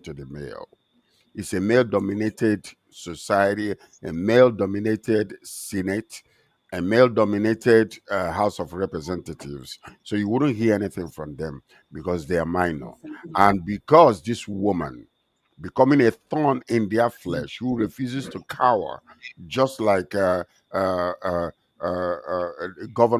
attention to the male. It's a male-dominated society, a male-dominated Senate, a male-dominated House of Representatives. So you wouldn't hear anything from them because they are minor. Exactly. And because this woman, becoming a thorn in their flesh, who refuses to cower, just like governor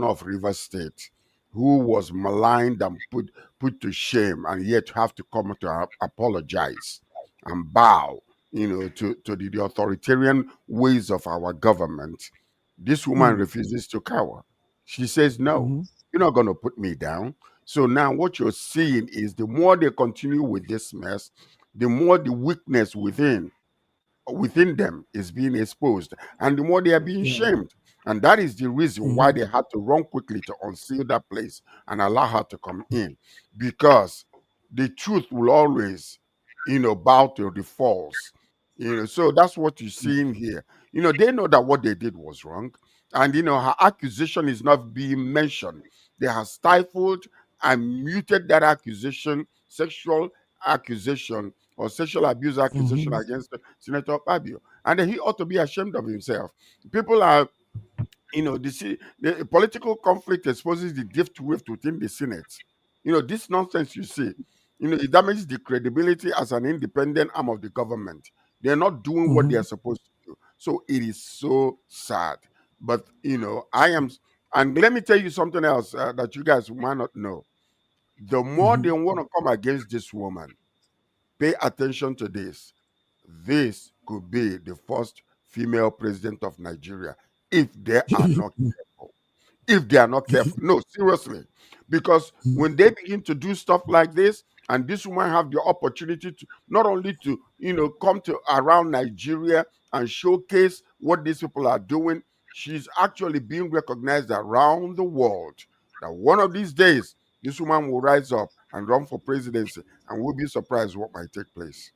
of Rivers State, who was maligned and put to shame, and yet have to come to apologize and bow, to the authoritarian ways of our government. This woman refuses to cower. She says, "No, Mm-hmm. you're not going to put me down." So now what you're seeing is the more they continue with this mess, the more the weakness within them is being exposed, and the more they are being Yeah. shamed. And that is the reason why Mm-hmm. they had to run quickly to unseal that place and allow her to come in, because the truth will always, bow to the false. So that's what you're seeing here. They know that what they did was wrong, and her accusation is not being mentioned. They have stifled and muted that accusation, sexual accusation or sexual abuse accusation Mm-hmm. against Senator Fabio, and he ought to be ashamed of himself. People are, the political conflict exposes the drift rift within the Senate. This nonsense you see, it damages the credibility as an independent arm of the government. They're not doing what they're Mm-hmm. supposed to do. So it is so sad. But, I am, and let me tell you something else that you guys might not know. The more Mm-hmm. they want to come against this woman, pay attention to this. This could be the first female president of Nigeria if they are not careful. If they are not careful. No, seriously. Because when they begin to do stuff like this, and this woman have the opportunity to not only to, come to around Nigeria and showcase what these people are doing, she's actually being recognized around the world. That one of these days, this woman will rise up and run for presidency, and we'll be surprised what might take place.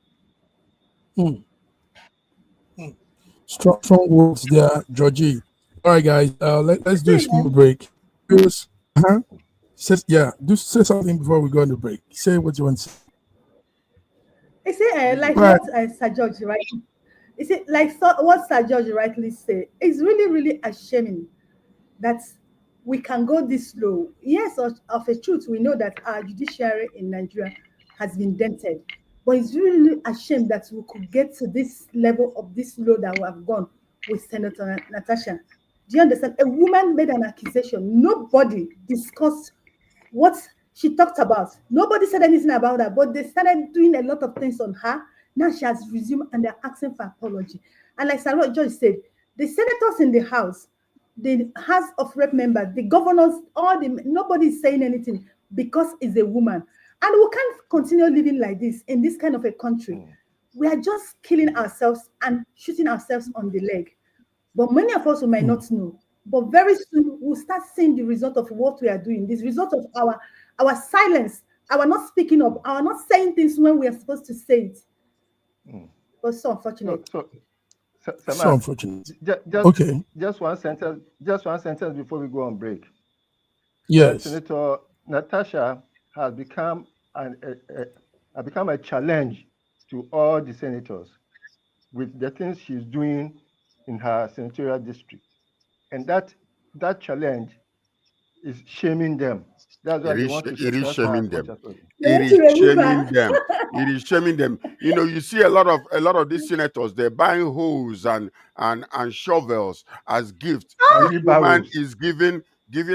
Strong words there, Georgie. All right, guys. Let's do a See, small break. Yes. Uh-huh. Say something before we go on the break. Say what you want to say. is it like All right. what Sir George right? Is it like what Sir George rightly said? It's really, really ashamed that we can go this low. Yes, of a truth, we know that our judiciary in Nigeria has been dented, but it's really ashamed that we could get to this level of this low that we have gone with Senator Natasha. Do you understand? A woman made an accusation. Nobody discussed what she talked about. Nobody said anything about that, but they started doing a lot of things on her. Now she has resumed and they're asking for apology. And like Sarah George said, the senators in the House, the House of Rep members, the governors, nobody is saying anything because it's a woman. And we can't continue living like this in this kind of a country. We are just killing ourselves and shooting ourselves on the leg. But many of us who might not know. But very soon we'll start seeing the result of what we are doing. This result of our silence, our not speaking up, our not saying things when we are supposed to say it. But so unfortunate. So unfortunate. Just Okay. just one sentence before we go on break. Yes. Senator Natasha has become a challenge to all the senators with the things she's doing in her senatorial district, and that challenge is shaming them. That's why they want to It is suppress her shaming as much them. as possible. It Let's is remove shaming her. them. It is shaming them. You see a lot of these senators, they're buying hoes and shovels as gifts. And This woman wheelbarrows. is giving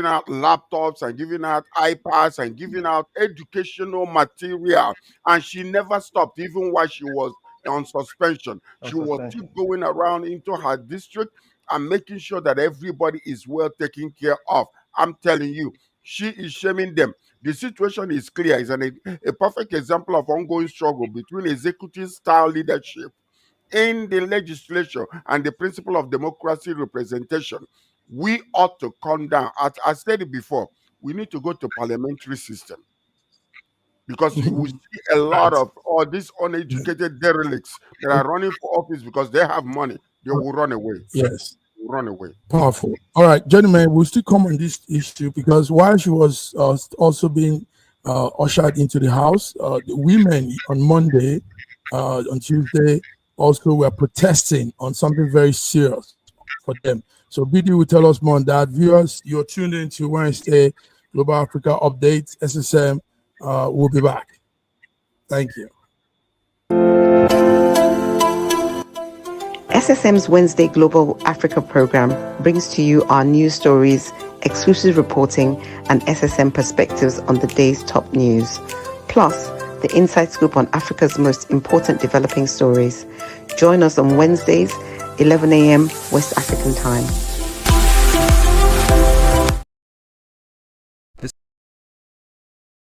out laptops and giving out iPads and giving out educational material, and she never stopped even while she was on suspension. On She was still suspension. going around into her district and making sure that everybody is well taken care of. I'm telling you, she is shaming them. The situation is clear. It's a perfect example of ongoing struggle between executive style leadership in the legislature and the principle of democracy representation. We ought to come down. As I said it before, we need to go to parliamentary system, because you will see a lot Right. of all these uneducated derelicts that are running for office because they have money. They will run away. Yes. Run away. Powerful. All right, gentlemen, we'll still come on this issue because while she was also being ushered into the house, the women on Monday on Tuesday. Also, we're protesting on something very serious for them. So BD will tell us more on that. Viewers, you're tuned in to Wednesday Global Africa Update. SSM will be back. Thank you. SSM's Wednesday Global Africa program brings to you our news stories, exclusive reporting, and SSM perspectives on the day's top news. Plus, the inside scoop on Africa's most important developing stories. Join us on Wednesdays, 11 a.m. West African time.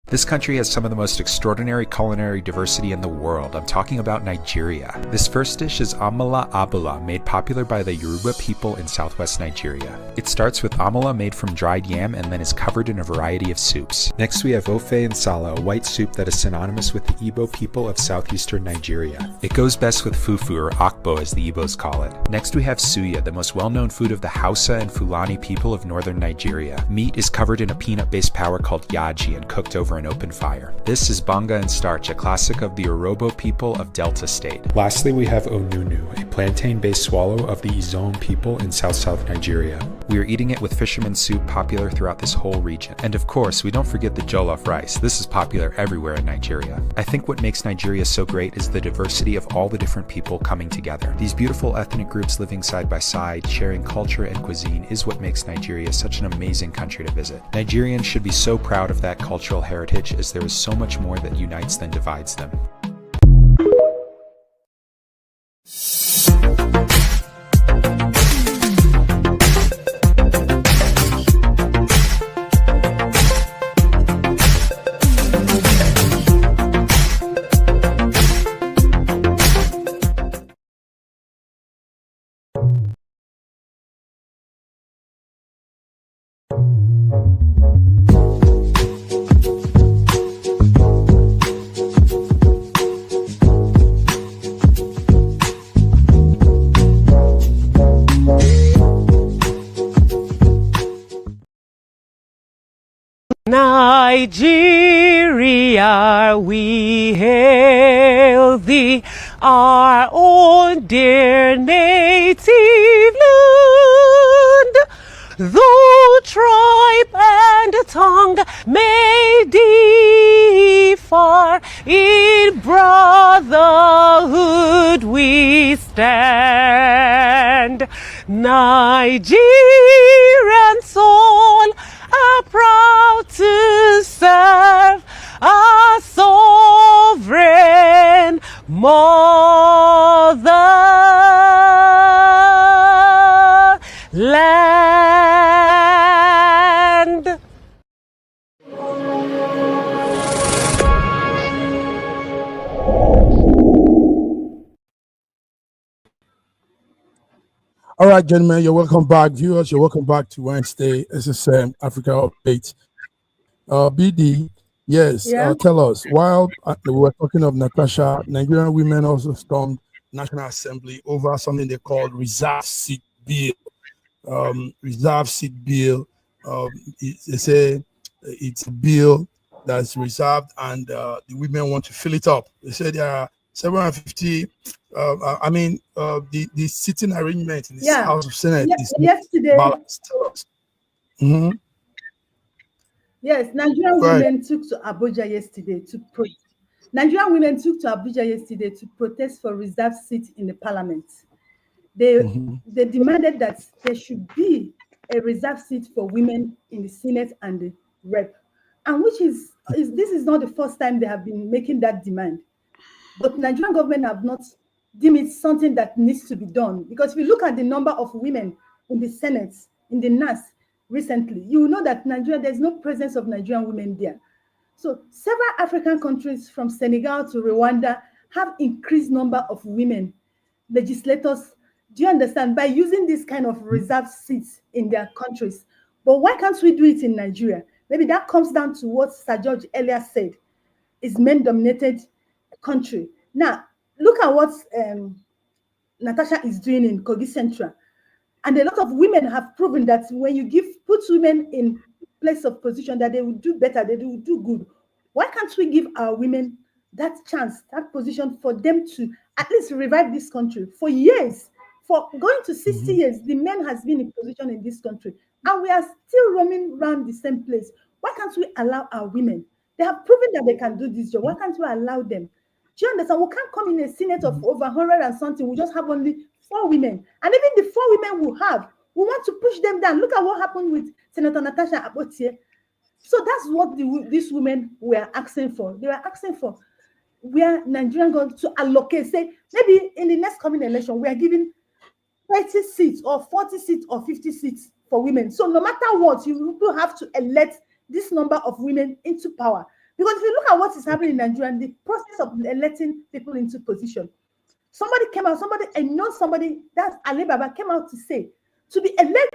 This country has some of the most extraordinary culinary diversity in the world. I'm talking about Nigeria. This first dish is amala abula, made popular by the Yoruba people in southwest Nigeria. It starts with amala made from dried yam and then is covered in a variety of soups. Next we have ofe nsala, a white soup that is synonymous with the Igbo people of southeastern Nigeria. It goes best with fufu, or akbo as the Igbos call it. Next we have suya, the most well-known food of the Hausa and Fulani people of northern Nigeria. Meat is covered in a peanut-based powder called yaji and cooked over an open fire. This is banga and starch, a classic of the Urhobo people of Delta State. Lastly, we have onunu, a plantain-based swallow of the Izon people in south-south Nigeria. We are eating it with fisherman soup, popular throughout this whole region. And of course, we don't forget the jollof rice. This is popular everywhere in Nigeria. I think what makes Nigeria so great is the diversity of all the different people coming together. These beautiful ethnic groups living side by side, sharing culture and cuisine is what makes Nigeria such an amazing country to visit. Nigerians should be so proud of that cultural heritage, as there is so much more that unites than divides them. Nigeria, we hail thee, our own dear native land. Though tribe and tongue may differ, in brotherhood we stand. Nigerian soul are proud to serve our sovereign motherland. All right, gentlemen, you're welcome back. Viewers, you're welcome back to Wednesday SSM Africa Update. BD, yes, Yeah. tell us. While we were talking of Natasha, Nigerian women also stormed National Assembly over something they called reserve seat bill. Reserve seat bill. They say it's a bill that's reserved, and the women want to fill it up. They said there are 750. The sitting arrangement in the House of Senate is yesterday. balanced. Yes, Nigerian women took to Abuja yesterday to protest for reserved seat in the parliament. They demanded that there should be a reserved seat for women in the Senate and the Rep, and this is not the first time they have been making that demand. But Nigerian government have not deemed it something that needs to be done, because if you look at the number of women in the Senate, in the NAS recently, you will know that Nigeria, there's no presence of Nigerian women there. So several African countries from Senegal to Rwanda have increased number of women legislators, do you understand, by using this kind of reserved seats in their countries. But why can't we do it in Nigeria? Maybe that comes down to what Sir George earlier said, is men-dominated country. Now, look at what Natasha is doing in Kogi Central. And a lot of women have proven that when you put women in place of position, that they will do better, they will do good. Why can't we give our women that chance, that position for them to at least revive this country. For years, for going to 60 years, the men has been in position in this country, and we are still roaming around the same place. Why can't we allow our women? They have proven that they can do this job. Why can't we allow them? Do you understand? We can't come in a senate of over 100 and something. We just have only 4 women. And even the 4 women we have, we want to push them down. Look at what happened with Senator Natasha Abotie. So that's what these women were asking for. They were asking for where Nigerian going to allocate, say, maybe in the next coming election, we are giving 30 seats or 40 seats or 50 seats for women. So no matter what, you will have to elect this number of women into power. Because if you look at what is happening in Nigeria, the process of electing people into position, somebody came out, I know somebody, that's Ali Baba, came out to say, to be elected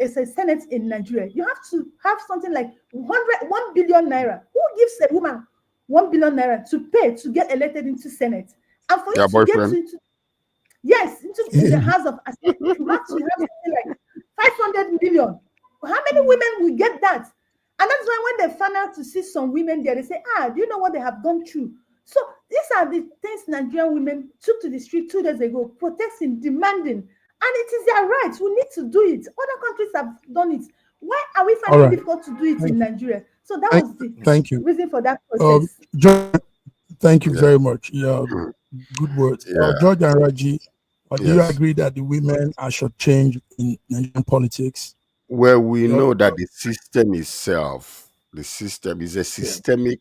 as a senate in Nigeria, you have to have something like 1 billion naira. Who gives a woman 1 billion naira to pay to get elected into senate? And for Your you to get boyfriend? into, yes, into the House of Assembly, you have to have something like 500 million. How many women will get that? And that's why when they find out to see some women there, they say, do you know what they have gone through? So these are the things Nigerian women took to the street 2 days ago, protesting, demanding. And it is their right. We need to do it. Other countries have done it. Why are we All finding it right. difficult to do it Thank in you. Nigeria? So that Thank, was the thank you. reason for that process. George, thank you Yeah. very much. Yeah, good words. Yeah. George and Raji, do you Yes. agree that the women are shortchanged in Nigerian politics? Well, we Yeah. know that the system itself, the system is a systemic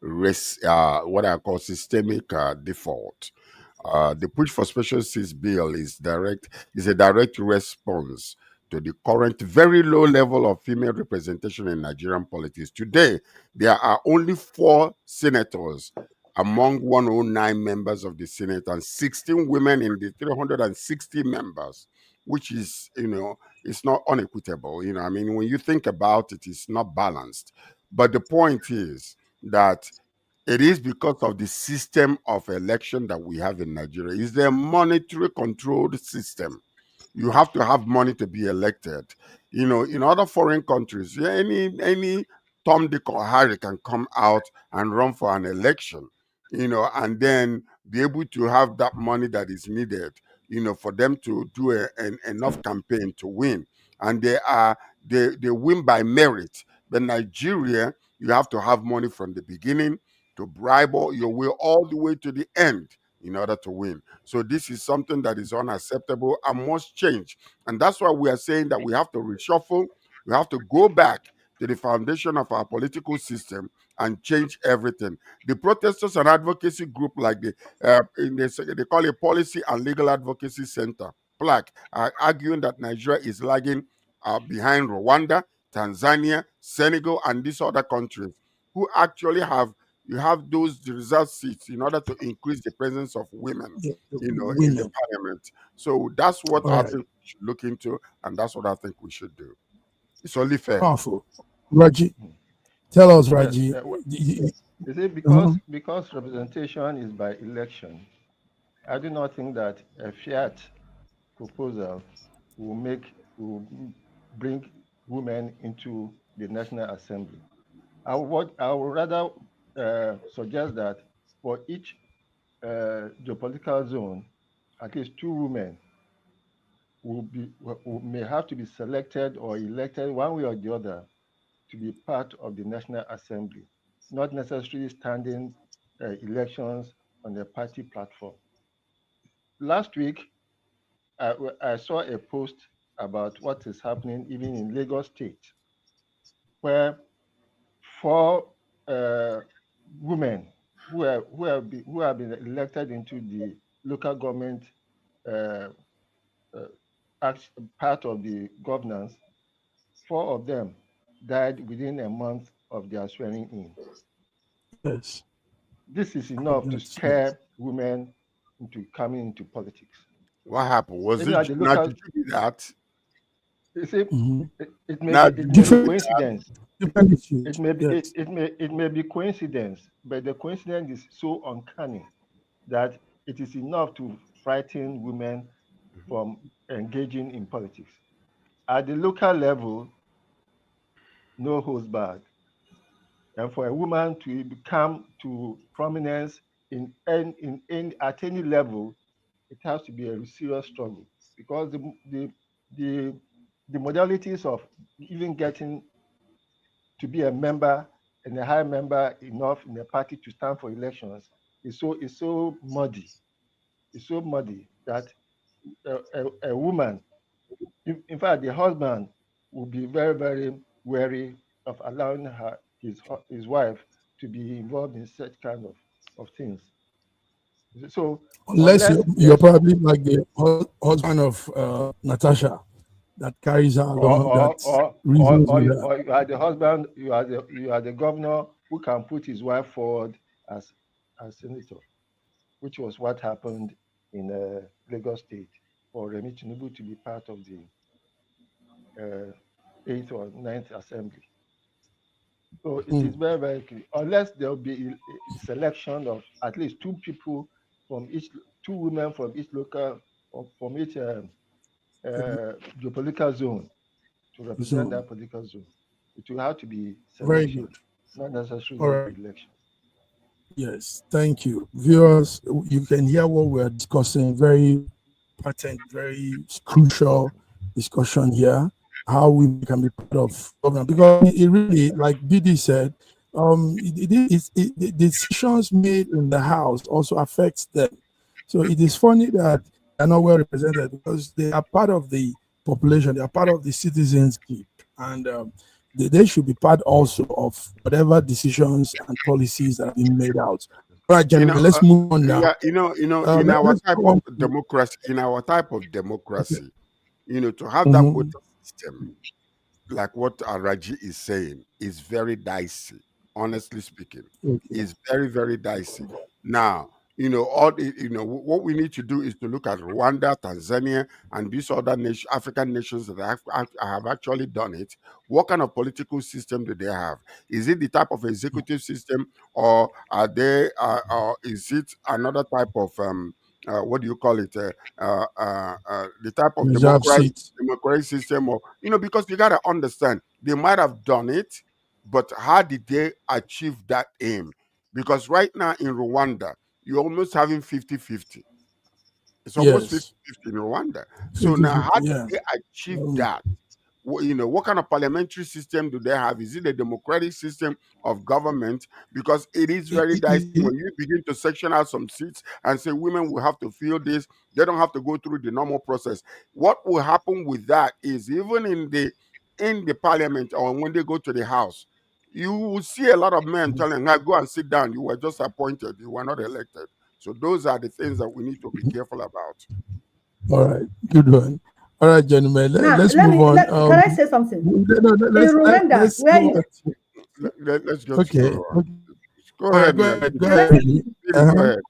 what I call systemic default. The push for special seats bill is a direct response to the current very low level of female representation in Nigerian politics. Today, there are only 4 senators among 109 members of the Senate and 16 women in the 360 members, which is, it's not unequitable. I mean, when you think about it, it's not balanced. But the point is that it is because of the system of election that we have in Nigeria. It's a monetary controlled system. You have to have money to be elected. In other foreign countries, yeah, any Tom, Dick, or Harry can come out and run for an election, and then be able to have that money that is needed, for them to do enough campaign to win. And they win by merit. But Nigeria, you have to have money from the beginning to bribe your way all the way to the end in order to win. So this is something that is unacceptable and must change. And that's why we are saying that we have to reshuffle. We have to go back to the foundation of our political system and change everything. The protesters and advocacy group, like they call it Policy and Legal Advocacy Center, PLAC, are arguing that Nigeria is lagging behind Rwanda, Tanzania, Senegal, and these other countries who actually have those reserved seats in order to increase the presence of women, in the Women. parliament. So that's what All I right. think we should look into, and that's what I think we should do. It's only fair. Powerful. Raji, tell us, Yes. Raji. You see, Uh-huh. because representation is by election, I do not think that a fiat proposal will bring women into the National Assembly. I would rather suggest that for each geopolitical zone, at least 2 women may have to be selected or elected one way or the other to be part of the National Assembly, not necessarily standing elections on the party platform. Last week, I saw a post about what is happening even in Lagos State, where 4 women who have been elected into the local government uh, part of the governance, 4 of them died within a month of their swearing in. Yes. This is enough to Yes. scare women into coming into politics. What happened? Was Even it at the now? local, Did you do that? you see, Mm-hmm. Now, it did may be you do Different, that? coincidence. different issues. Yes. It may be coincidence, but the coincidence is so uncanny that it is enough to frighten women from engaging in politics. At the local level, no holds barred. And for a woman to become to prominence at any level, it has to be a serious struggle, because the the modalities of even getting to be a member and a high member enough in a party to stand for elections is so muddy. It's so muddy that a woman, in fact, the husband will be very, very wary of allowing his wife to be involved in such kind of things. So Unless unless you're there's probably like the husband of Natasha that carries her along, that reasons with her. or you are the husband, you are the governor who can put his wife forward as senator, which was what happened in Lagos State for Remi Tinubu to be part of the uh, eighth or ninth assembly. So it is very, very clear. Unless there will be a selection of at least two people from each, two women from each local, or from each geopolitical zone to represent So, that political zone. It will have to be very selection, good. not necessarily All right. election. Yes, thank you. Viewers, you can hear what we're discussing. Very patent, very crucial discussion here. How we can be part of government, because it really, like BD said, the decisions made in the house also affects them. So it is funny that they're not well represented, because they are part of the population, they are part of the citizenship, and they should be part also of whatever decisions and policies that have been made out. All right, You know, gentlemen, let's move on now. yeah, in our Let's type go of on. democracy, Okay. to have that Mhm. quota system, like what Araji is saying, is very dicey. Honestly speaking, Okay. is very, very dicey. Now, what we need to do is to look at Rwanda, Tanzania, and these other African nations that have actually done it. What kind of political system do they have? Is it the type of executive system, or are they, or is it another type of what do you call it? The type of Reserve seats. democratic system, or because you got to understand, they might have done it, but how did they achieve that aim? Because right now in Rwanda, you're almost having 50-50. It's almost Yes. 50-50 in Rwanda. So now, 50-50, how did yeah. they achieve Um, that? What kind of parliamentary system do they have? Is it a democratic system of government? Because it is it- very it- dicey it- when you begin to section out some seats and say women will have to fill this. They don't have to go through the normal process. What will happen with that is, even in the parliament, or when they go to the house, you will see a lot of men telling, "Now go and sit down. You were just appointed. You were not elected." So those are the things that we need to be careful about. all right, good one. All right, gentlemen, Now, let's move on. can I say something? In Rwanda, Let's where go you on. Let's go Okay. to. Okay. Go All right, ahead go now. ahead. Go can I ahead. Go Uh-huh. ahead.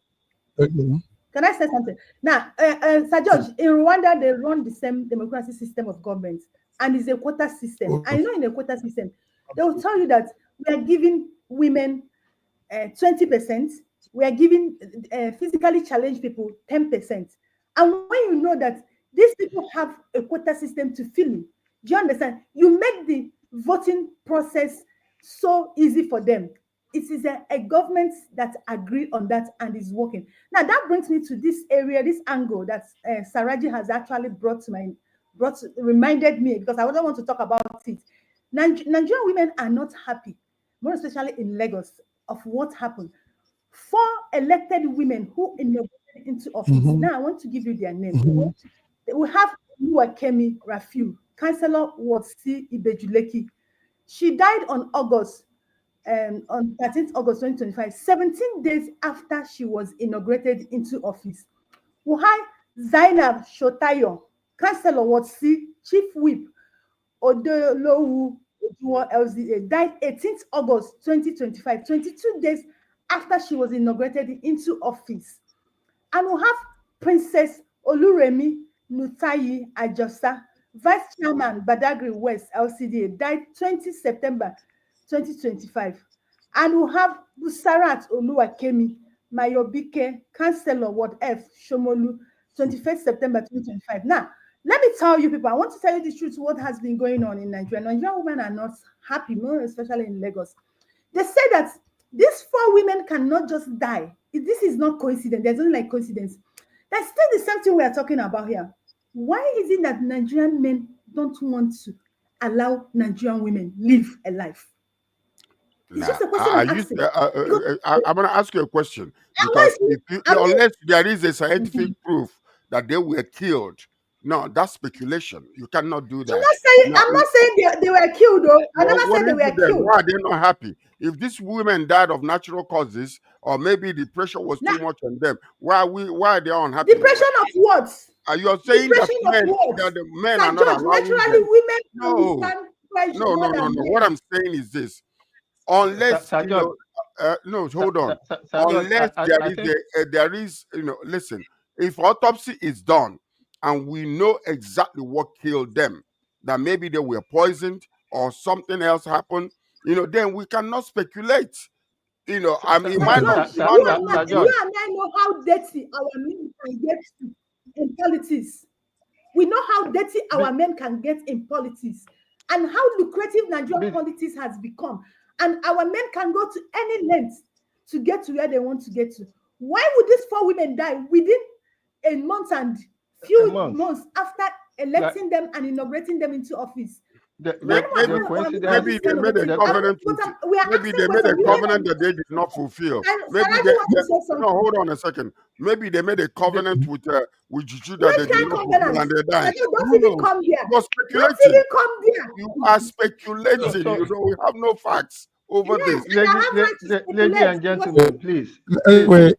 Okay. can I say something? Now, Sir George, in Rwanda, they run the same democratic system of government, and it's a quota system. Okay. And in a quota system, they will tell you that we are giving women 20%, we are giving physically challenged people 10%. And when you know that these people have a quota system to fill in, do you understand? You make the voting process so easy for them. It is a government that agree on that and is working. Now that brings me to this area, this angle that Saraji has actually reminded me, because I don't want to talk about it. Nigerian women are not happy, more especially in Lagos, of what happened. Four elected women who inaugurated into office. Mm-hmm. Now I want to give you their name. Mm-hmm. We have Oluwakemi Rafiu, Councillor Wotsi Ibejuleki. She died on 13th August 2025, 17 days after she was inaugurated into office. Wuhai Zainab Shotayo, Councillor Wotsi, Chief Whip, Odolowu Ojuwo LZA, died 18th August 2025, 22 days after she was inaugurated into office. And we have Princess Oluremi Nutayi Ajosa, Vice Chairman Badagry West LCDA, died 20 September 2025. And we have Busarat Oluwakemi Mayobike, Councillor Ward F, Shomolu, 21st September 2025. Now, let me tell you people, I want to tell you the truth, what has been going on in Nigeria. Nigerian women are not happy, more especially in Lagos. They say that these 4 women cannot just die. This is not coincidence. There's only like coincidence. That's still the same thing we are talking about here. Why is it that Nigerian men don't want to allow Nigerian women live a life? It's Nah, just a question I'm asking. Because I'm going to ask you a question because unless you, I mean, unless there is a scientific mhm. proof that they were killed, no, that's speculation. You cannot do I'm that. not saying No, I'm not saying they were killed though. I well, never what said they is were it then? killed. Why are they not happy? If these women died of natural causes, or maybe the pressure was Now, too much on them, why are they unhappy? depression of what? Are you saying that Depression of what? the men are Sir not George, allowing naturally them? women can No, withstand pressure no, more no, no, than no. What men. I'm saying is this: unless Sir George, no, Sir, hold on. Sir George, Unless there I is think there is, listen. If autopsy is done and we know exactly what killed them, that maybe they were poisoned or something else happened, then we cannot speculate. I mean, it Sir might not, George, it might not be Sir good. George, you and I know how dirty our men can get in politics. We know how dirty be, our men can get in politics and how lucrative Nigerian be, politics has become. And our men can go to any length to get to where they want to get to. Why would these 4 women die within a month and a few month. months after Like electing them and inaugurating them into office? the Why the, do the we have coincidence, this Maybe they kind of a made a thing? the co- covenant with We are maybe asking they made a questions. covenant that they did not fulfill. Maybe Saraji wants to say no, something. hold on a second. Maybe they made a the, covenant with Juju that they Which did kind not of fulfill covenant? and they died. Don't Who even knows? come there. You're Don't even speculating. come there. You are so speculating. so We have no facts over Yes, this. and I have right to lady speculate and because gentlemen, please. Anyway,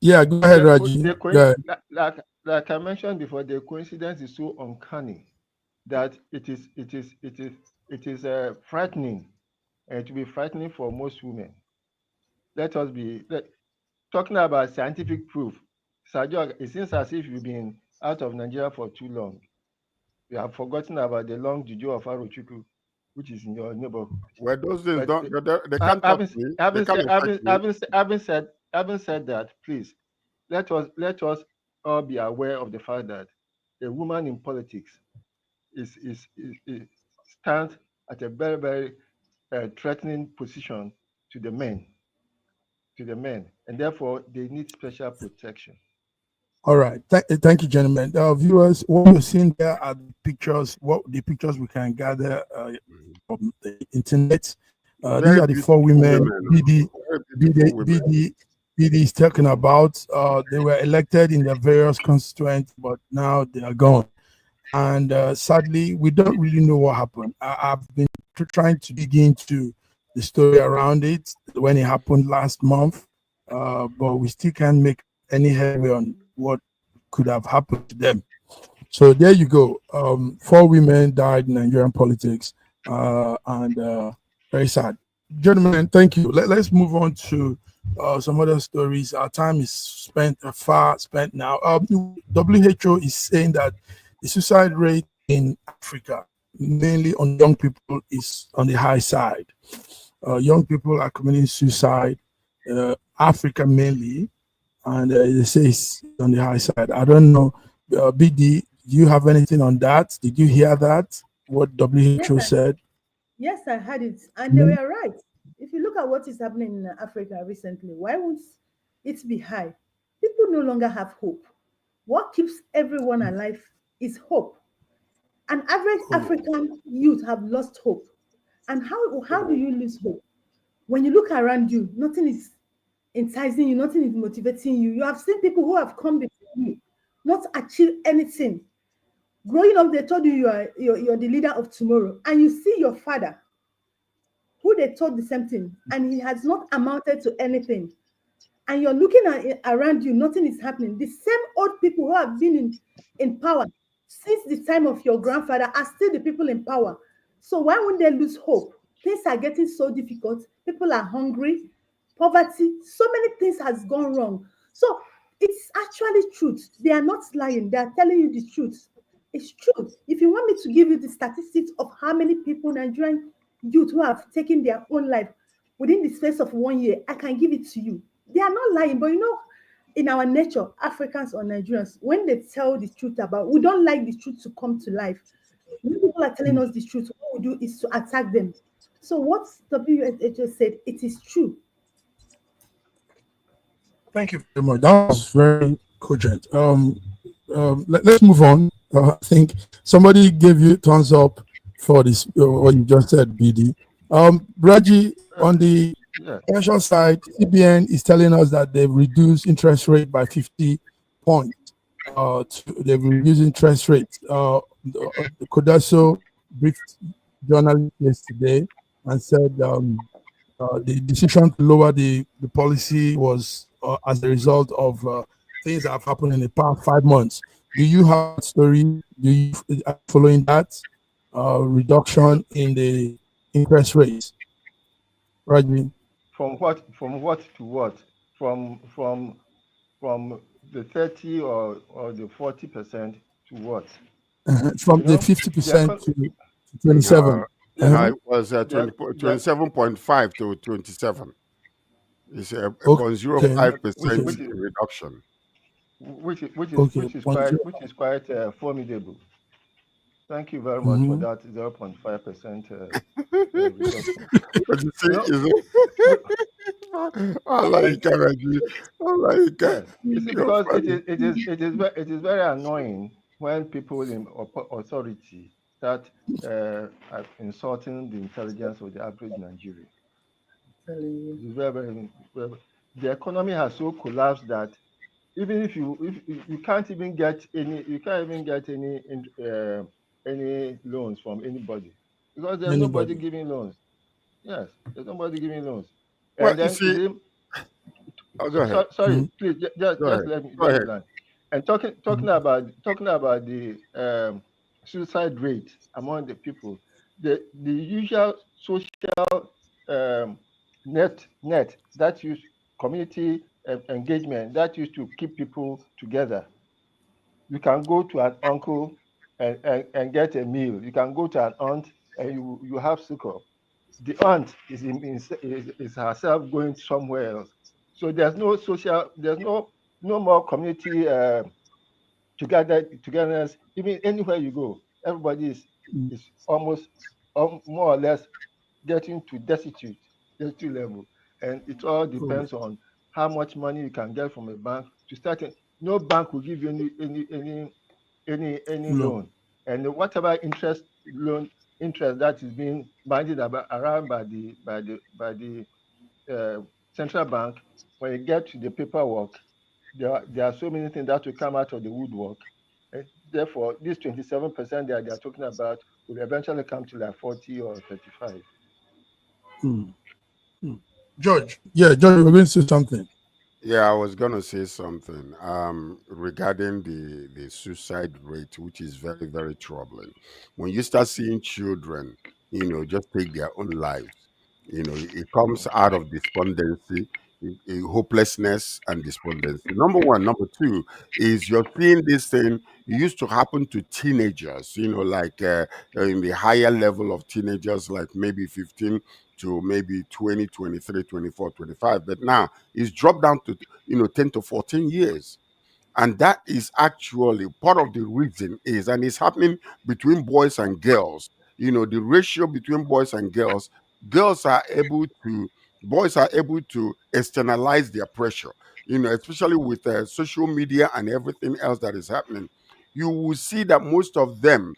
yeah, go ahead, Raji. Go ahead. Like I mentioned before, the coincidence is so uncanny that it is frightening, and to be frightening for most women. Let us be talking about scientific proof. Sir George, it seems as if you've been out of Nigeria for too long. You have forgotten about the long juju of Arochukwu, which is in your neighborhood. Well, those things But they can't touch me. They can't affect me. having said that, please let us all be aware of the fact that a woman in politics is stands at a very very threatening position to the men, and therefore they need special protection. All right. Thank you, gentlemen. Viewers, what you're seeing there are the pictures, the pictures we can gather from the internet. These Very are the 4 beautiful women women. BD, Very beautiful women. is talking about. They were elected in their various constituents, but now they are gone. And sadly, we don't really know what happened. I've been trying to dig into the story around it when it happened last month, but we still can't make any headway on what could have happened to them. So there you go. 4 women died in Nigerian politics, and very sad. Gentlemen, thank you. Let's move on to some other stories. Our time is far spent now. WHO is saying that the suicide rate in Africa, mainly on young people, is on the high side. Young people are committing suicide, Africa mainly, and they say it's on the high side. I don't know. BD, do you have anything on that? Did you hear that? What yes, WHO said? yes, I had it, and they were right. If you look at what is happening in Africa recently, why won't it be high? People no longer have hope. What keeps everyone alive is hope. An average African youth have lost hope. And how do you lose hope? When you look around you, nothing is enticing you, nothing is motivating you. You have seen people who have come before you, not achieve anything. Growing up, they told you you're the leader of tomorrow, and you see your father, who they told the same thing, and he has not amounted to anything. And you're looking at around you, nothing is happening. The same old people who have been in power since the time of your grandfather are still the people in power. So why wouldn't they lose hope? Things are getting so difficult. People are hungry, poverty, so many things has gone wrong. So it's actually truth. They are not lying. They are telling you the truth. It's true. If you want me to give you the statistics of how many people, Nigerian youth, who have taken their own life within the space of 1 year, I can give it to you. They are not lying, but in our nature, Africans or Nigerians, when they tell the truth about, we don't like the truth to come to life. When people are telling us the truth, what we do is to attack them. So what WHO said, it is true. Thank you very much. That was very cogent. Let's move on. I think somebody gave you thumbs up for this, what you just said, BD. Raji, on the Yeah. financial side, CBN is telling us that they've reduced interest rate by 50 points. They've reduced interest rates. The Kodaso briefed journalists yesterday and said the decision to lower the policy was as a result of things that have happened in the past 5 months. Do you have that story? Do you following that reduction in the interest rates, Raji? From what to what? From the 30 or the 40% to what? From You the know, the 50% econ- to No, 27. yeah, no, Uh-huh. it was the, 27.5 to 27. It's a Okay, 0.05% which is reduction. okay, which is quite formidable. Thank you very much for mm-hmm. that 0.5% reduction. But you see, You know, is we, I like and energy. I like yes, you see, you're because funny. it is very annoying when people in authority start insulting the intelligence of the average Nigerian. Telling you. It is the economy has so collapsed that even if you can't even get any loans from anybody because there's nobody Anybody? giving loans. Yes, there's nobody giving loans. Well, And you then is see, it oh, go ahead. sorry, Mm-hmm. please Go just ahead. Go let me ahead. land. And talking about the suicide rate among the people, the usual social um, net that use community engagement that used to keep people together. You can go to an uncle and get a meal. You can go to an aunt and you have succor. The aunt is herself going somewhere else. So there's no social, there's no more community togetherness. Even anywhere you go, everybody is almost more or less getting to destitute level, and it all Oh, depends on how much money you can get from a bank to start. No bank will give you any no. loan, and whatever interest that is being bandied around by the central bank, when you get to the paperwork, there are so many things that will come out of the woodwork. And therefore, this 27% that they are talking about will eventually come to like 40 or 35. Mm. Mm. George, we're going to say something. Yeah, I was gonna say something regarding the suicide rate, which is very, very troubling. When you start seeing children, just take their own lives, it comes out of despondency, hopelessness, and despondency. Number one. Number two is you're seeing this thing. It used to happen to teenagers, like in the higher level of teenagers, like maybe 15 to maybe 20, 23, 24, 25. But now it's dropped down to 10 to 14 years. And that is actually part of the reason is, and it's happening between boys and girls. The ratio between boys and girls are able to boys are able to externalize their pressure, especially with social media and everything else that is happening. You will see that most of them,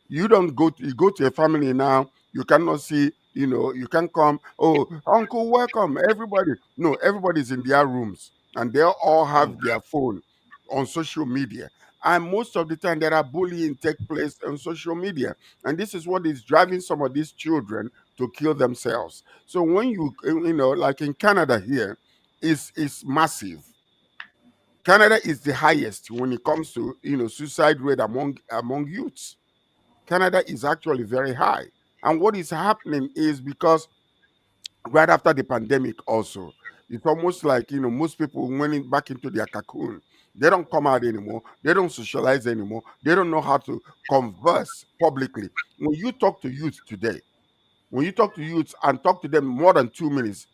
you go to a family now, you cannot see, you can come, oh, uncle, welcome, everybody. No, everybody's in their rooms and they all Mm. have their phone on social media. And most of the time there are bullying take place on social media. And this is what is driving some of these children to kill themselves. So when like in Canada here, is massive. Canada is the highest when it comes to suicide rate among youths. Canada is actually very high. And what is happening is because right after the pandemic, also, it's almost like, most people went back into their cocoon. They don't come out anymore. They don't socialize anymore. They don't know how to converse publicly. When you talk to youth today, when you talk to youths and talk to them more than 2 minutes,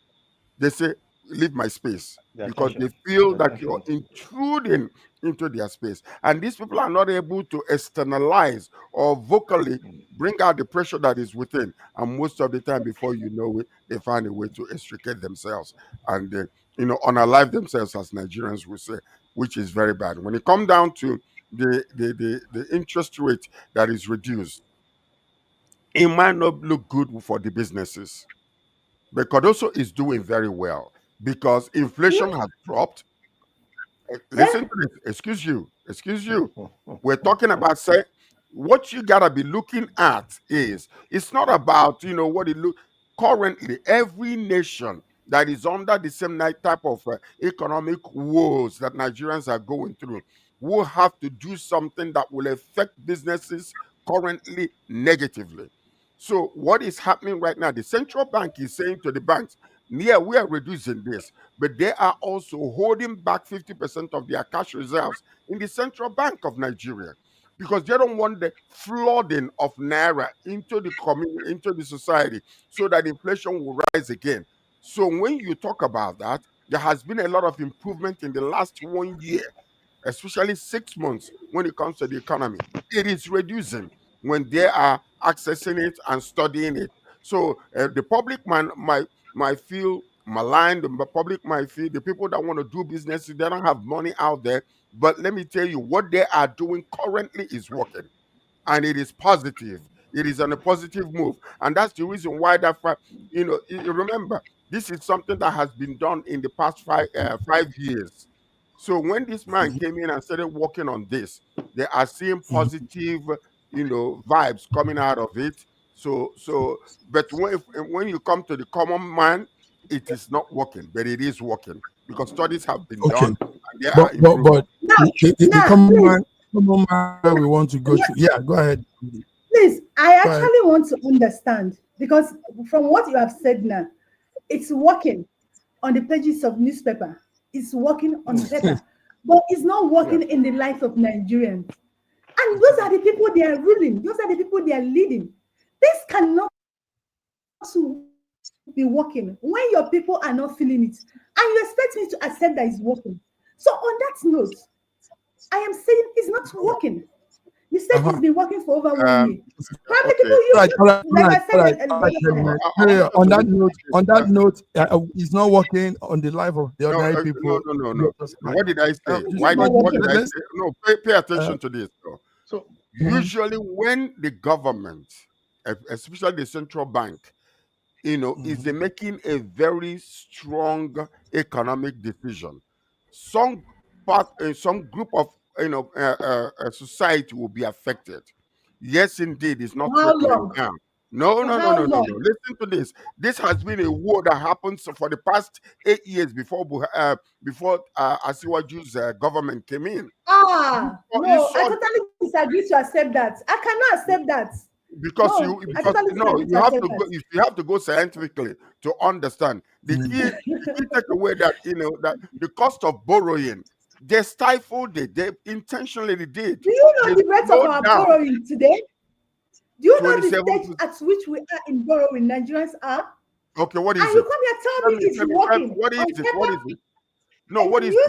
they say, leave my space, The because they attention. feel The that you're attention. intruding into their space. And these people are not able to externalize or vocally bring out the pressure that is within. And most of the time, before you know it, they find a way to extricate themselves and, unalive themselves, as Nigerians will say, which is very bad. When it comes down to the interest rate that is reduced, it might not look good for the businesses, but Cardoso is doing very well because inflation has dropped. Yeah. Listen to this. Excuse you. We're talking about, say, what you gotta be looking at is, it's not about what it look currently. Every nation that is under the same type of economic woes that Nigerians are going through will have to do something that will affect businesses currently negatively. So what is happening right now? The central bank is saying to the banks, yeah, we are reducing this, but they are also holding back 50% of their cash reserves in the Central Bank of Nigeria, because they don't want the flooding of naira into the community, into the society, so that inflation will rise again. So when you talk about that, there has been a lot of improvement in the last 1 year, especially 6 months when it comes to the economy. It is reducing when they are accessing it and studying it. So the public might feel maligned. The public might feel, the people that want to do business, they don't have money out there. But let me tell you, what they are doing currently is working, and it is positive. It is on a positive move, and that's the reason why remember, this is something that has been done in the past 5 years. So when this man came in and started working on this, they are seeing positive, vibes coming out of it. But when you come to the common man, it is not working, but it is working because studies have been Okay, done and there but are improvements. Now, the now, please, common man where we want to go yeah, to. Yeah, go ahead. please, I Go ahead. actually want to understand, because from what you have said now, it's working on the pages of newspaper. It's working on paper, but it's not Yeah. working in the life of Nigerians. And those are the people they are ruling. Those are the people they are leading. This cannot be working when your people are not feeling it, and you expect me to accept that it's working. So on that note, I am saying it's not working. You said it's been working for over 1 year. Um, Probably okay. people use, like I said earlier. I want us On to that look note, at it's not working on the life of the no, ordinary no, people. no, no, You no. understand? What did I say? Just It's not What working. did I let's say? No, pay uh, attention to this. Though. So mhm, Usually, when the government, especially the central bank, is mhm. they making a very strong economic decision, some some group of society will be affected. Yes, indeed, it's not For how trickling long? down. No, For no, no, how no, no, no. long? Listen to this. This has been a war that happens for the past 8 years before Asiwaju's government came in. You No, I saw totally disagree to accept that. I cannot accept that. because No, you I because totally no disagree you to have accept to go, that. if you have to go scientifically to understand the key takeaway, that that the cost of borrowing, they stifled it, they intentionally did. Do you know They the rate of slowed our down borrowing today? Do you know the 27. stage at which we are in borrowing Nigerians are? Okay, what And is you it? come here tell me it's Tell me, working what is on it? What is paper. it? No, what is it?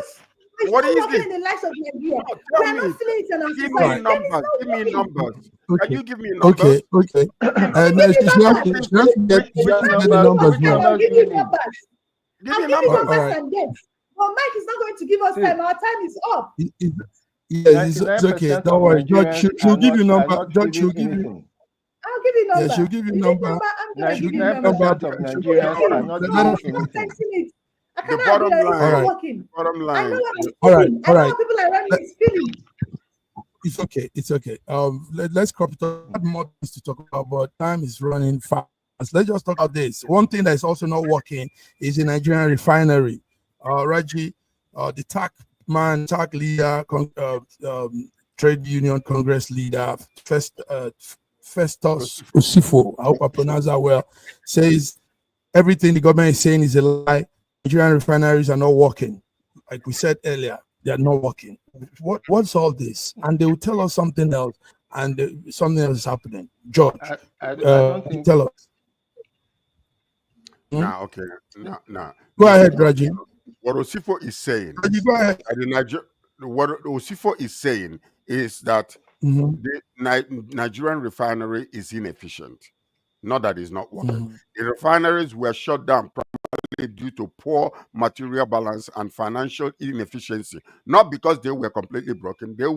It's What not is working it? in the lives of Nigeria. No, We tell are not me. feeling it in our Give me society. Right. Then it's numbers. not Give me working. numbers. Can Okay. you give me numbers? Okay. Give me I numbers. will No, give you numbers. she has to get which I'm the numbers? giving you numbers Which time. now. I'll numbers do give you you need? numbers. Give I'll me give you numbers. All numbers right. and dates. But Mike is not going to give us See, time. Our time is up. Yes, it's okay. 99% Don't of worry. George, Nigerians she'll give you are number. not George, she'll feeling give you. anything. I'll give you Yeah, she'll number. give you You need number. number? I'm gonna She'll give give you you 99% number. number. of She'll But give Nigerians you are then, number. not Let no, her- feeling I'm not anything. sensing it. I The cannot agree bottom that it's All not line, right. working. bottom I know line. what it's All right. feeling. I All know right. what people around me Let- is feeling. It's okay. It's okay. Let's crop it up. I have more things to talk about, but time is running fast. Let's just talk about this. One thing that is also not working is the Nigerian refinery. Raji, the TAC leader, trade union Congress leader, Festus Osifo, I hope I pronounce that well, says everything the government is saying is a lie. Nigerian refineries are not working. Like we said earlier, they are not working. What's all this? And they will tell us something else, and something else is happening. George, I don't you think tell us. Now, okay, now, Go listen. ahead, Raji. What Osifo is saying, Raji, go ahead. what Osifo is saying is that Mhm, the Nigerian refinery is inefficient. Not that it's not working. mhm. The refineries were shut down due to poor material balance and financial inefficiency, not because they were completely broken. They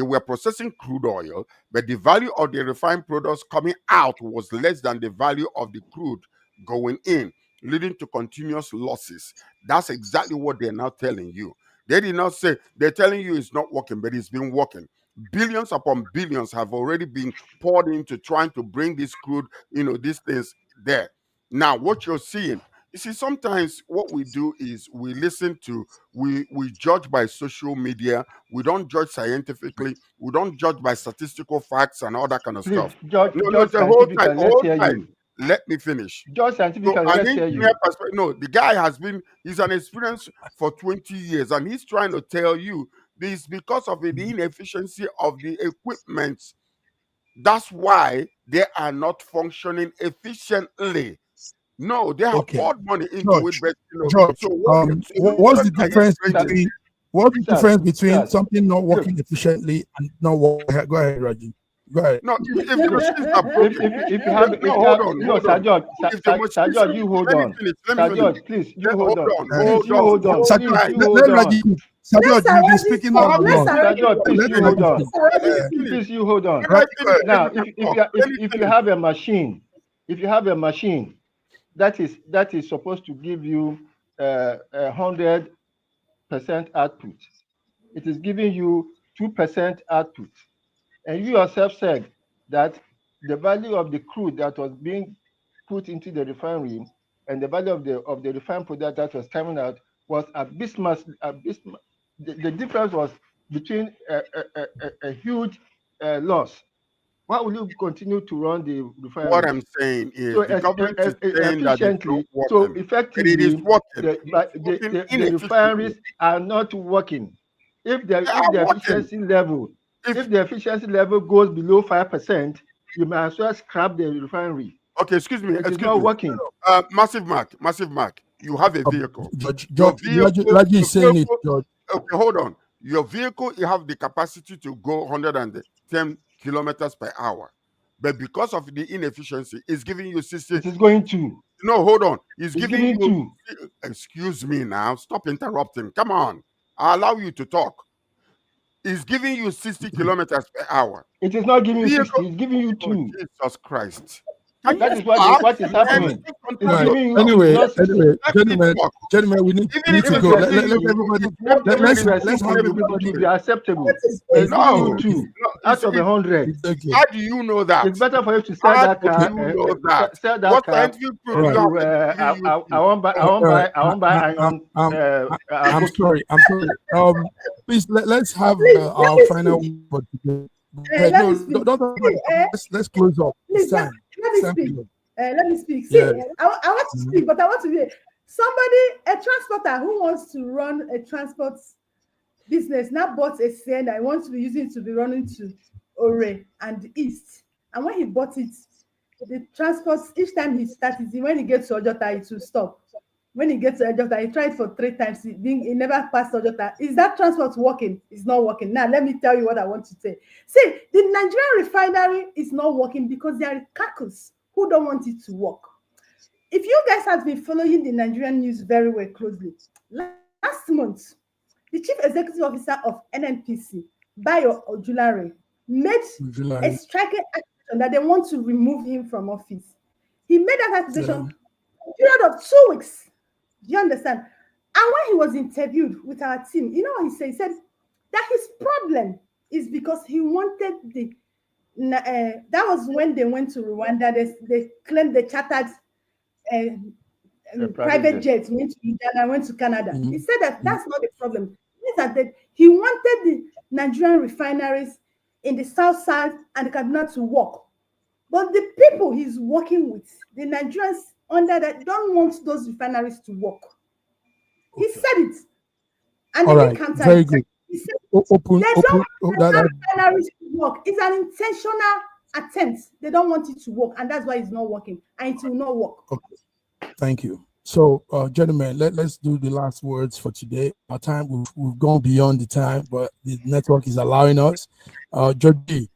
were processing crude oil, but the value of the refined products coming out was less than the value of the crude going in, leading to continuous losses. That's exactly what they're now telling you. They did not say, they're telling you it's not working, but it's been working. Billions upon billions have already been poured into trying to bring this crude, these things there. Now, what you're seeing, you see, sometimes what we do is we judge by social media. We don't judge scientifically. We don't judge by statistical facts and all that kind of Please, stuff. judge, No, no, judge the whole scientifically. time, Let's hold hear tight. you. Let me finish. Judge So scientifically. an Let's hear engineer you. perspective, no, the guy he's an experience for 20 years, and he's trying to tell you this because of the inefficiency of the equipment. That's why they are not functioning efficiently. No, they have Okay, poured money into it, George. but George, so what? So what's what the are you difference trying to? between Sir, something not look, working efficiently and not working? Go ahead, Raji. Go ahead. No, if the look. machines are broken, If you no, have no, hold on, no, hold Sir on. George, If the Sir machines, George, you hold let me on. finish. Let me Sir finish. George, please, you hold on. Please, Hold you on, hold on. hold Sir Please, George, tight. you let, hold let on. Raji cook. Sir Let George, you've been Saraji speaking talk. all Let No, along. Sir Saraji George, talk. please, Let you Raji hold Let on. speak. let me Saraji speak. finish. Please, you hold on. When I Raji, go finish, ahead. then Now, you can talk. if Let me if you finish. have a machine, if you have a machine that is supposed to give you 100% output, it is giving you 2% output, and you yourself said that the value of the crude that was being put into the refinery and the value of the refined product that was coming out was abysmal. The difference was between a huge loss. Why will you continue to run the What refinery I'm saying so is the government is saying that it's not efficiently, so working, but it is effectively? working. It's working The inefficiently. refineries are not working. They are working. If If the efficiency level goes below 5%, you might as well scrap the refinery. Okay, excuse me, It is excuse not me. working. Massive Mark. You have a vehicle. George, Raji Your is saying it, vehicle. George. Okay, hold on. Your vehicle, you have the capacity to go 110 kilometers per hour, but because of the inefficiency, it's giving you 60. It is going to. No, hold on. It's It's giving giving you. to. Excuse me now. Stop interrupting. Come on. I allow you to talk. It's giving you 60 kilometers per hour. It is not giving you Vehicle. 60, it's giving you Oh, 2. Jesus Christ. Can That you is stop? what is Let me happening. still It's continue Right. to giving you talk. Anyway, not 60. Let me gentlemen, talk. we Even need if to If it it go. were were Let 60, easy, everybody. what if Let's it were benefit would 60, have everybody it would everybody. be say? What acceptable. is But it's this? giving you No, 2 no. out of 100. It's okay. How do you know that? It's better for you to sell How that do Okay. car, you know that? sell that What car, scientific proof All do and you right. have you, that it's giving you I two? won't buy, All right. iron, I'm aboki. sorry. I'm sorry. Please let's have Please, let our me final speak. word for today. Go ahead. Let me No, speak. don't talk about See, the topic. Let's close up. It's please time. let It's me time to speak. go. Let me speak. Yeah. See, I want to Mhm. speak, but I want to be somebody, a transporter who wants to run a transport business now bought a CN that he wants to be using to be running to Ore and the East. And when he bought it, the transport, each time he started, when he gets to Ojota, it will stop. When he gets to Ojota, he tried for 3 times, he never passed Ojota. Is that transport working? It's not working. Now, let me tell you what I want to say. See, the Nigerian refinery is not working because there are caucus who don't want it to work. If you guys have been following the Nigerian news very well closely, last month, the chief executive officer of NNPC, Bayo Ojulare, made a July. striking accusation that they want to remove him from office. He made that accusation Yeah. in a period of 2 weeks. Do you understand? And when he was interviewed with our team, you know what he said? He said that his problem is because he wanted that was when they went to Rwanda. They claimed they chartered uh, A private private jet. jets, went to Ghana, went to Canada. Mhm. He said that Mhm. that's not the problem. It means that he wanted the Nigerian refineries in the south side and the Kaduna to work. But the people he's working with, the Nigerians under that, don't want those refineries to work. He Okay. said it. And All then he right. countered Very it. good. He said Open. they don't Open. Oh, want that. Nigerian refineries to work. It's an intentional attempt. They don't want it to work, and that's why it's not working, and it will not work. Okay. Thank you. So, gentlemen, let's do the last words for today. Our time, we've gone beyond the time, but the network is allowing us. Georgie,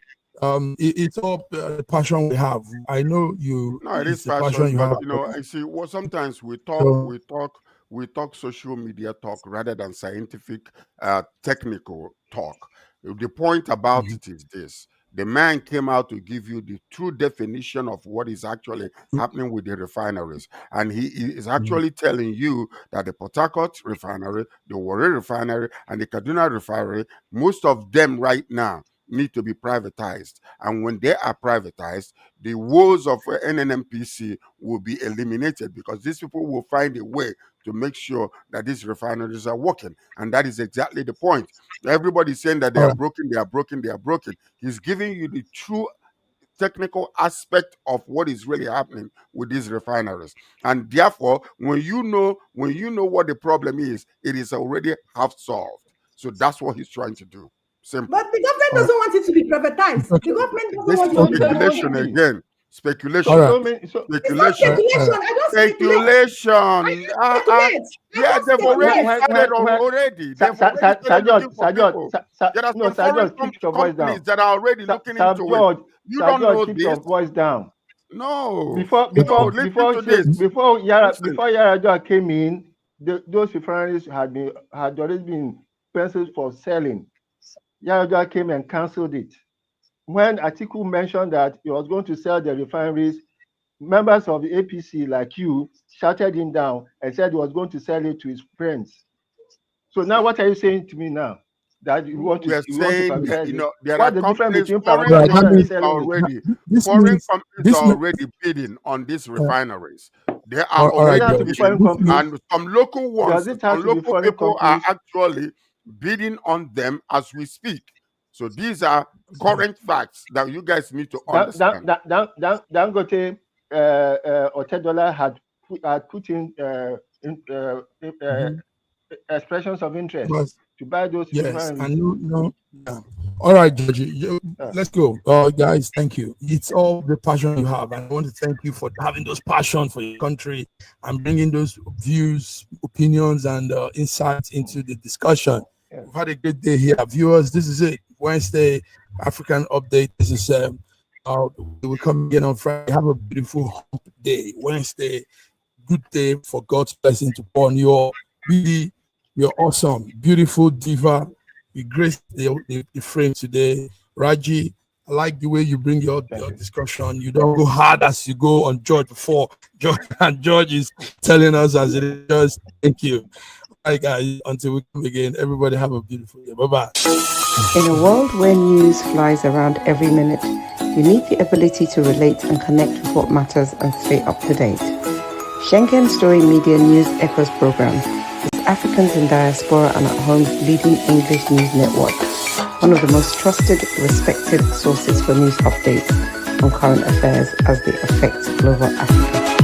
it's all the passion we have. I know you, No, it is it's the passion fashion, you but have. you know, I see. Well, sometimes So, we talk social media talk rather than scientific, technical talk. The point about mhm, it is this: the man came out to give you the true definition of what is actually happening with the refineries, and he is mhm. actually telling you that the Port Harcourt refinery, the Warri refinery, and the Kaduna refinery, most of them right now need to be privatized, and when they are privatized, the woes of NNMPC will be eliminated because these people will find a way to make sure that these refineries are working. And that is exactly the point. Everybody's saying that they All are right. broken, they are broken, they are broken. He's giving you the true technical aspect of what is really happening with these refineries. And therefore, when you know what the problem is, it is already half solved. So that's what he's trying to do. But Simple. the government All right. doesn't want it to be privatized. Okay. The government doesn't This want is it to So be Okay. they want speculation to privatized. be. again. All Speculation. right. So many. So It's not Speculation. speculation. I don't speculate. I Speculation. don't speculate. I Yeah, don't they've already speculate. started already. They've already Sir started looking George, for people. There are No, some Sir foreign George, keep your voice companies down. that are already looking into it. You Sir don't George, know keep this. your voice down. No. Before No, before listen before to say, this. Listen. before Yaradua came in, those refineries had already been penciled for selling. Yaradua came and cancelled it. When Atiku mentioned that he was going to sell the refineries, members of the APC like you shouted him down and said he was going to sell it to his friends. So now what are you saying to me now? That We are you want to saying that, privatize you it? know, there are What's the difference companies, between foreign All right. That privatization and means companies selling it? this are means already bidding on these uh, refineries. They are all Does right, it already have to be George. bidding, foreign This means companies? and some local Does ones, it have some to be local foreign people are companies? actually bidding on them as we speak. So these are current facts that you guys need to understand. Dangote Otedola had put in mhm. expressions of interest Because to buy those yes, refineries. and yeah. All right, Georgie. Uh, Let's go. Guys, thank you. It's all the passion you have. And I want to thank you for having those passion for your country and bringing those views, opinions, and insights into the discussion. yeah. We've had a great day here. Viewers, this is it. Wednesday, African Update. This is we will come again on Friday. Have a beautiful hump day. Wednesday, good day for God's blessing to pour on you all. Really, you're awesome, beautiful diva. You graced the frame today. Raji, I like the way you bring Thank your you. discussion. You don't go hard as you go on George before. George, and George is telling us as it is. Just thank you. All right, guys, until we come again, everybody have a beautiful day. Bye-bye. In a world where news flies around every minute, you need the ability to relate and connect with what matters and stay up to date. Schengen Story Media News Echoes program is Africans in diaspora and at home's leading English news network, one of the most trusted, respected sources for news updates on current affairs as they affect global Africa.